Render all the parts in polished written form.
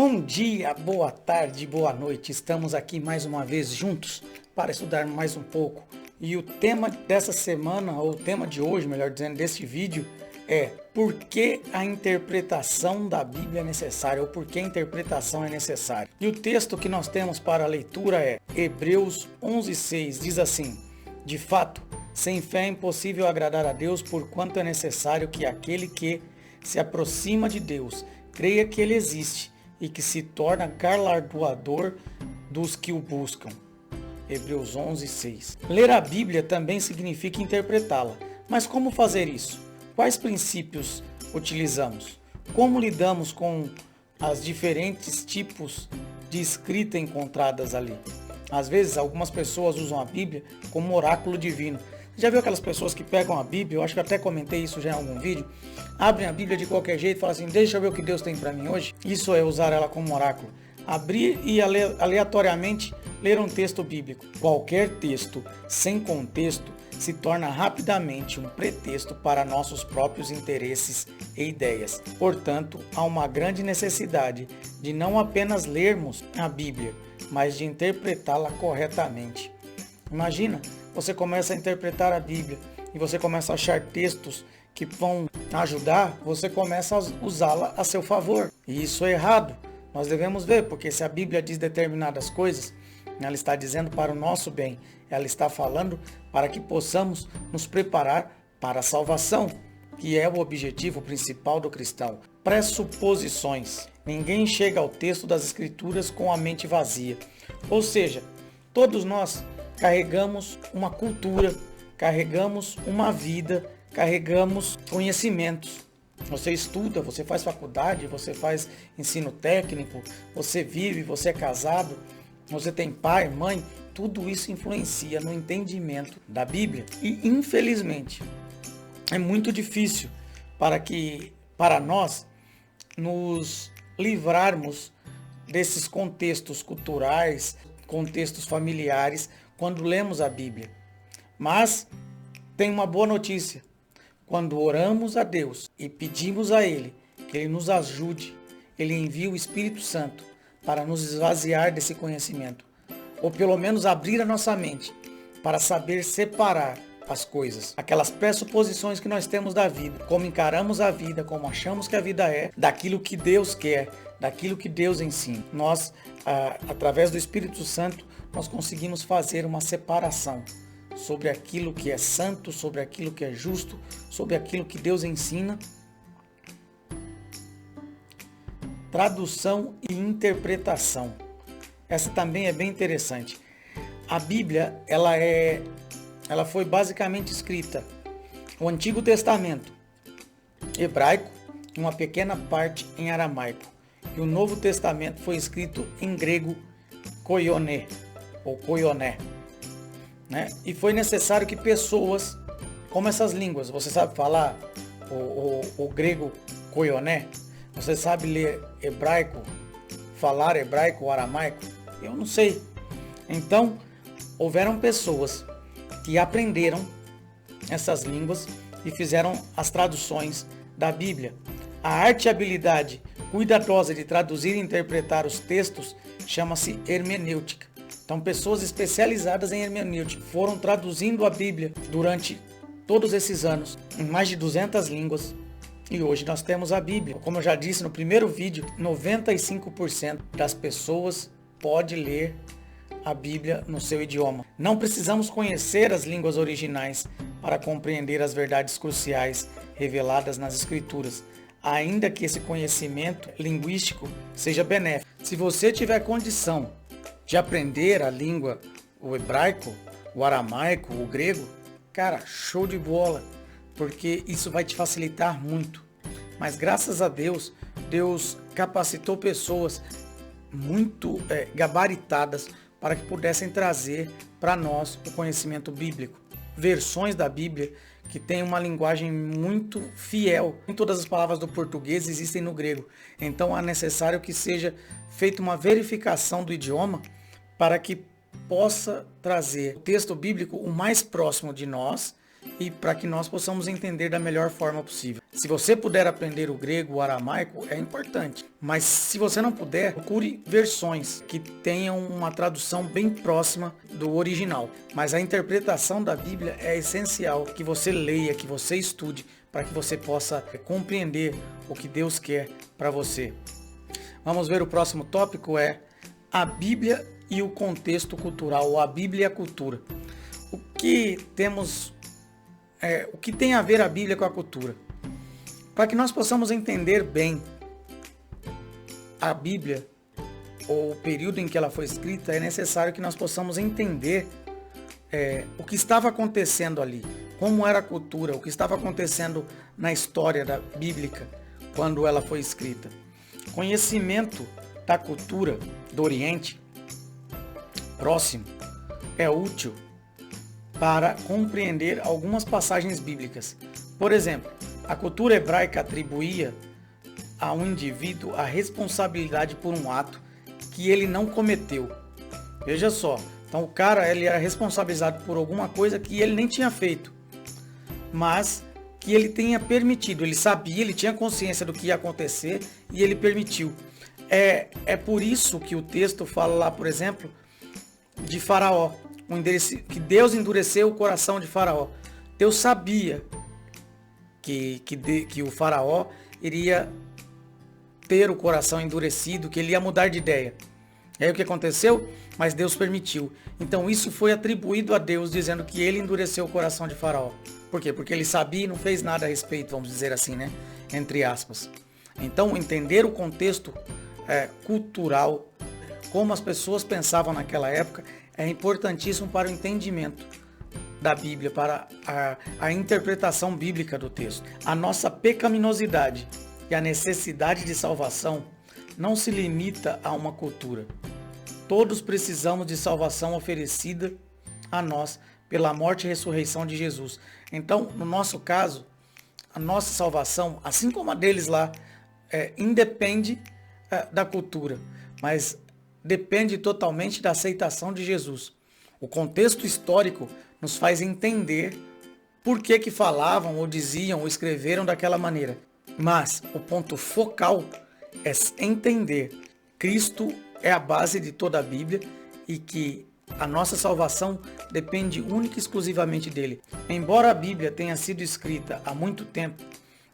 Bom dia, boa tarde, boa noite. Estamos aqui mais uma vez juntos para estudar mais um pouco. E o tema dessa semana, ou o tema de hoje, melhor dizendo, desse vídeo é por que a interpretação da Bíblia é necessária, ou por que a interpretação é necessária. E o texto que nós temos para a leitura é Hebreus 11:6, diz assim: de fato, sem fé é impossível agradar a Deus, porquanto é necessário que aquele que se aproxima de Deus creia que Ele existe e que se torna galardoador dos que o buscam. Hebreus 11:6. Ler a Bíblia também significa interpretá-la. Mas como fazer isso? Quais princípios utilizamos? Como lidamos com os diferentes tipos de escrita encontradas ali? Às vezes, algumas pessoas usam a Bíblia como oráculo divino. Já viu aquelas pessoas que pegam a Bíblia? Eu acho que até comentei isso já em algum vídeo. Abrem a Bíblia de qualquer jeito e falam assim: deixa eu ver o que Deus tem para mim hoje. Isso é usar ela como oráculo. Abrir e aleatoriamente ler um texto bíblico. Qualquer texto sem contexto se torna rapidamente um pretexto para nossos próprios interesses e ideias. Portanto, há uma grande necessidade de não apenas lermos a Bíblia, mas de interpretá-la corretamente. Imagina, você começa a interpretar a Bíblia e você começa a achar textos que vão ajudar, você começa a usá-la a seu favor. E isso é errado. Nós devemos ver, porque se a Bíblia diz determinadas coisas, ela está dizendo para o nosso bem. Ela está falando para que possamos nos preparar para a salvação, que é o objetivo principal do cristão. Pressuposições. Ninguém chega ao texto das Escrituras com a mente vazia. Ou seja, todos nós carregamos uma cultura, carregamos uma vida, carregamos conhecimentos. Você estuda, você faz faculdade, você faz ensino técnico, você vive, você é casado, você tem pai, mãe, tudo isso influencia no entendimento da Bíblia. E infelizmente é muito difícil para nós nos livrarmos desses contextos culturais, contextos familiares, quando lemos a Bíblia. Mas tem uma boa notícia. Quando oramos a Deus e pedimos a Ele que Ele nos ajude, Ele envia o Espírito Santo para nos esvaziar desse conhecimento, ou pelo menos abrir a nossa mente para saber separar as coisas, aquelas pressuposições que nós temos da vida, como encaramos a vida, como achamos que a vida é, daquilo que Deus quer, daquilo que Deus ensina. Nós, através do Espírito Santo, nós conseguimos fazer uma separação sobre aquilo que é santo, sobre aquilo que é justo, sobre aquilo que Deus ensina. Tradução e interpretação. Essa também é bem interessante. A Bíblia, ela foi basicamente escrita o Antigo Testamento hebraico e uma pequena parte em aramaico. E o Novo Testamento foi escrito em grego koione, ou koioné. Né? E foi necessário que pessoas, como essas línguas, você sabe falar o grego koioné? Você sabe ler hebraico, falar hebraico ou aramaico? Eu não sei. Então, houveram pessoas que aprenderam essas línguas e fizeram as traduções da Bíblia. A arte e habilidade cuidadosa de traduzir e interpretar os textos chama-se hermenêutica. Então, pessoas especializadas em hermenêutica foram traduzindo a Bíblia durante todos esses anos, em mais de 200 línguas. E hoje nós temos a Bíblia. Como eu já disse no primeiro vídeo, 95% das pessoas pode ler a Bíblia no seu idioma. Não precisamos conhecer as línguas originais para compreender as verdades cruciais reveladas nas Escrituras, ainda que esse conhecimento linguístico seja benéfico. Se você tiver condição de aprender a língua, o hebraico, o aramaico, o grego, cara, show de bola, porque isso vai te facilitar muito. Mas graças a Deus, Deus capacitou pessoas muito gabaritadas para que pudessem trazer para nós o conhecimento bíblico. Versões da Bíblia que têm uma linguagem muito fiel. Nem todas as palavras do português existem no grego. Então é necessário que seja feita uma verificação do idioma para que possa trazer o texto bíblico o mais próximo de nós e para que nós possamos entender da melhor forma possível. Se você puder aprender o grego, o aramaico, é importante. Mas se você não puder, procure versões que tenham uma tradução bem próxima do original. Mas a interpretação da Bíblia é essencial que você leia, que você estude, para que você possa compreender o que Deus quer para você. Vamos ver o próximo tópico, é a Bíblia e o contexto cultural, ou a Bíblia e a cultura. O que tem a ver a Bíblia com a cultura? Para que nós possamos entender bem a Bíblia, ou o período em que ela foi escrita, é necessário que nós possamos entender o que estava acontecendo ali, como era a cultura, o que estava acontecendo na história bíblica quando ela foi escrita. Conhecimento da cultura do Oriente Próximo é útil para compreender algumas passagens bíblicas. Por exemplo, a cultura hebraica atribuía a um indivíduo a responsabilidade por um ato que ele não cometeu. Veja só, então o cara ele era responsabilizado por alguma coisa que ele nem tinha feito, mas que ele tenha permitido. Ele sabia, ele tinha consciência do que ia acontecer e ele permitiu. É por isso que o texto fala lá, por exemplo, de Faraó, que Deus endureceu o coração de Faraó. Deus sabia que o Faraó iria ter o coração endurecido, que ele ia mudar de ideia. E aí o que aconteceu? Mas Deus permitiu. Então isso foi atribuído a Deus, dizendo que ele endureceu o coração de Faraó. Por quê? Porque ele sabia e não fez nada a respeito, vamos dizer assim, né? Entre aspas. Então entender o contexto cultural, como as pessoas pensavam naquela época, é importantíssimo para o entendimento da Bíblia, para a interpretação bíblica do texto. A nossa pecaminosidade e a necessidade de salvação não se limita a uma cultura. Todos precisamos de salvação oferecida a nós pela morte e ressurreição de Jesus. Então, no nosso caso, a nossa salvação, assim como a deles lá, independe da cultura, mas depende totalmente da aceitação de Jesus. O contexto histórico nos faz entender por que falavam, ou diziam, ou escreveram daquela maneira. Mas o ponto focal é entender Cristo é a base de toda a Bíblia e que a nossa salvação depende única e exclusivamente dele. Embora a Bíblia tenha sido escrita há muito tempo,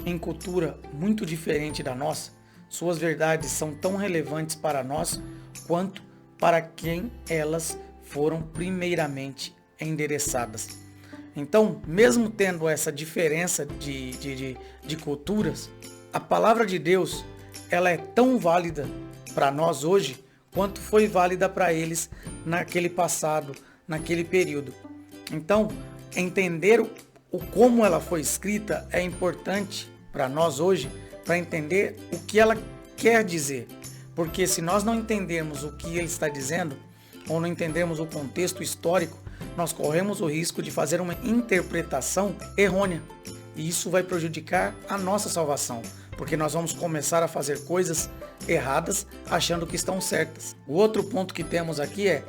em cultura muito diferente da nossa, suas verdades são tão relevantes para nós quanto para quem elas foram primeiramente endereçadas. Então, mesmo tendo essa diferença de culturas, a palavra de Deus ela é tão válida para nós hoje quanto foi válida para eles naquele passado, naquele período. Então, entender como ela foi escrita é importante para nós hoje, para entender o que ela quer dizer. Porque se nós não entendermos o que ele está dizendo, ou não entendermos o contexto histórico, nós corremos o risco de fazer uma interpretação errônea. E isso vai prejudicar a nossa salvação, porque nós vamos começar a fazer coisas erradas achando que estão certas. O outro ponto que temos aqui é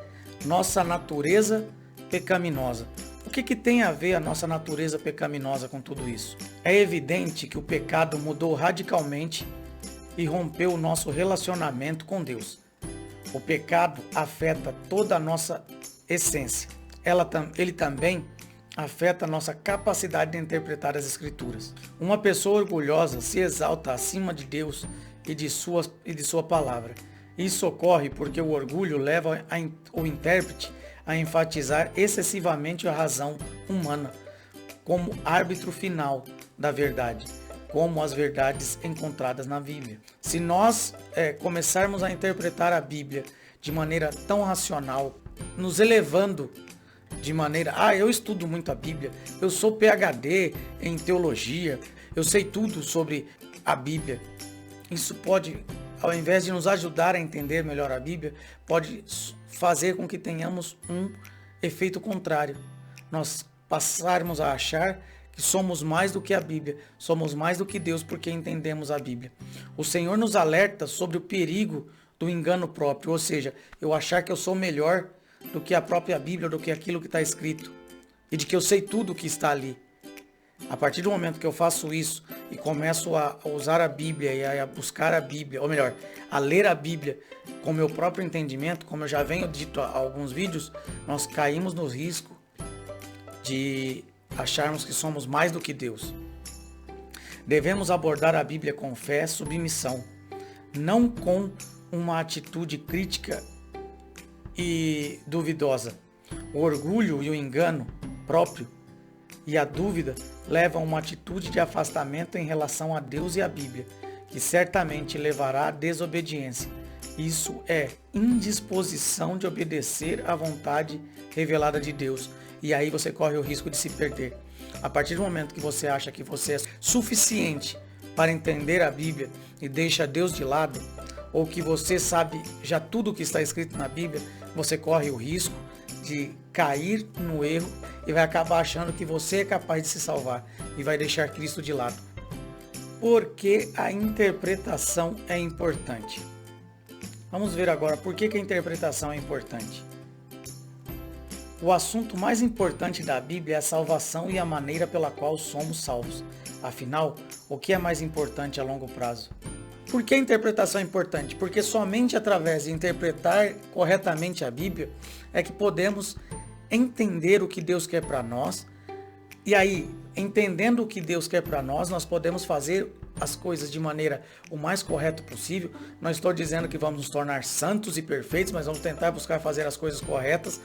nossa natureza pecaminosa. O que tem a ver a nossa natureza pecaminosa com tudo isso? É evidente que o pecado mudou radicalmente e rompeu o nosso relacionamento com Deus. O pecado afeta toda a nossa essência. Ele também afeta a nossa capacidade de interpretar as Escrituras. Uma pessoa orgulhosa se exalta acima de Deus e de sua palavra. Isso ocorre porque o orgulho leva o intérprete a enfatizar excessivamente a razão humana como árbitro final da verdade, como as verdades encontradas na Bíblia. Se nós começarmos a interpretar a Bíblia de maneira tão racional, nos elevando de maneira, eu estudo muito a Bíblia, eu sou PhD em teologia, eu sei tudo sobre a Bíblia. Isso pode, ao invés de nos ajudar a entender melhor a Bíblia, pode fazer com que tenhamos um efeito contrário. Nós passarmos a achar que somos mais do que a Bíblia, somos mais do que Deus porque entendemos a Bíblia. O Senhor nos alerta sobre o perigo do engano próprio, ou seja, eu achar que eu sou melhor do que a própria Bíblia, do que aquilo que está escrito, e de que eu sei tudo o que está ali. A partir do momento que eu faço isso e começo a usar a Bíblia e a buscar a Bíblia, ou melhor, a ler a Bíblia com meu próprio entendimento, como eu já venho dito há alguns vídeos, nós caímos no risco de acharmos que somos mais do que Deus. Devemos abordar a Bíblia com fé e submissão, não com uma atitude crítica e duvidosa. O orgulho e o engano próprio e a dúvida levam a uma atitude de afastamento em relação a Deus e a Bíblia, que certamente levará à desobediência. Isso é indisposição de obedecer à vontade revelada de Deus. E aí você corre o risco de se perder. A partir do momento que você acha que você é suficiente para entender a Bíblia e deixa Deus de lado, ou que você sabe já tudo o que está escrito na Bíblia, você corre o risco de cair no erro e vai acabar achando que você é capaz de se salvar e vai deixar Cristo de lado. Porque a interpretação é importante. Vamos ver agora por que a interpretação é importante. O assunto mais importante da Bíblia é a salvação e a maneira pela qual somos salvos. Afinal, o que é mais importante a longo prazo? Por que a interpretação é importante? Porque somente através de interpretar corretamente a Bíblia é que podemos entender o que Deus quer para nós. E aí, entendendo o que Deus quer para nós, nós podemos fazer as coisas de maneira o mais correta possível. Não estou dizendo que vamos nos tornar santos e perfeitos, mas vamos tentar buscar fazer as coisas corretas.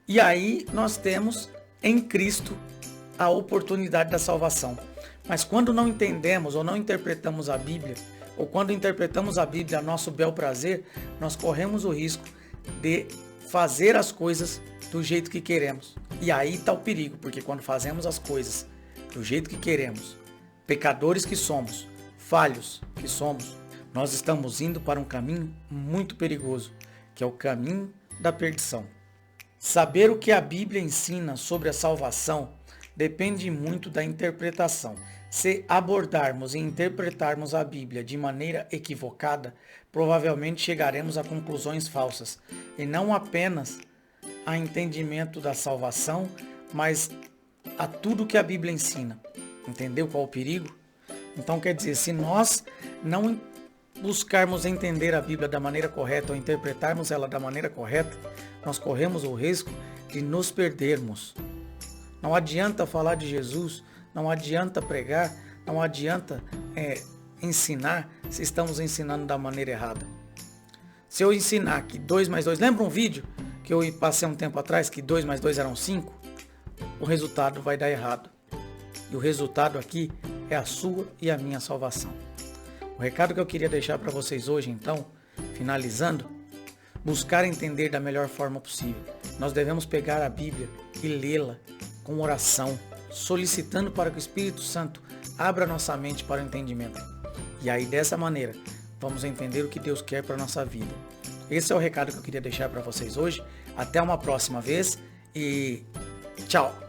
E aí nós temos em Cristo a oportunidade da salvação. Mas quando não entendemos ou não interpretamos a Bíblia, ou quando interpretamos a Bíblia a nosso bel prazer, nós corremos o risco de fazer as coisas do jeito que queremos. E aí está o perigo, porque quando fazemos as coisas do jeito que queremos, pecadores que somos, falhos que somos, nós estamos indo para um caminho muito perigoso, que é o caminho da perdição. Saber o que a Bíblia ensina sobre a salvação depende muito da interpretação. Se abordarmos e interpretarmos a Bíblia de maneira equivocada, provavelmente chegaremos a conclusões falsas, e não apenas a entendimento da salvação, mas a tudo que a Bíblia ensina. Entendeu qual é o perigo? Então quer dizer, se nós não buscarmos entender a Bíblia da maneira correta ou interpretarmos ela da maneira correta, nós corremos o risco de nos perdermos. Não adianta falar de Jesus, não adianta pregar, não adianta ensinar se estamos ensinando da maneira errada. Se eu ensinar que 2 mais 2, lembra um vídeo que eu passei um tempo atrás, que 2 mais 2 eram 5? O resultado vai dar errado. E o resultado aqui é a sua e a minha salvação. O recado que eu queria deixar para vocês hoje, então, finalizando, buscar entender da melhor forma possível. Nós devemos pegar a Bíblia e lê-la com oração, solicitando para que o Espírito Santo abra nossa mente para o entendimento. E aí, dessa maneira, vamos entender o que Deus quer para a nossa vida. Esse é o recado que eu queria deixar para vocês hoje. Até uma próxima vez e tchau!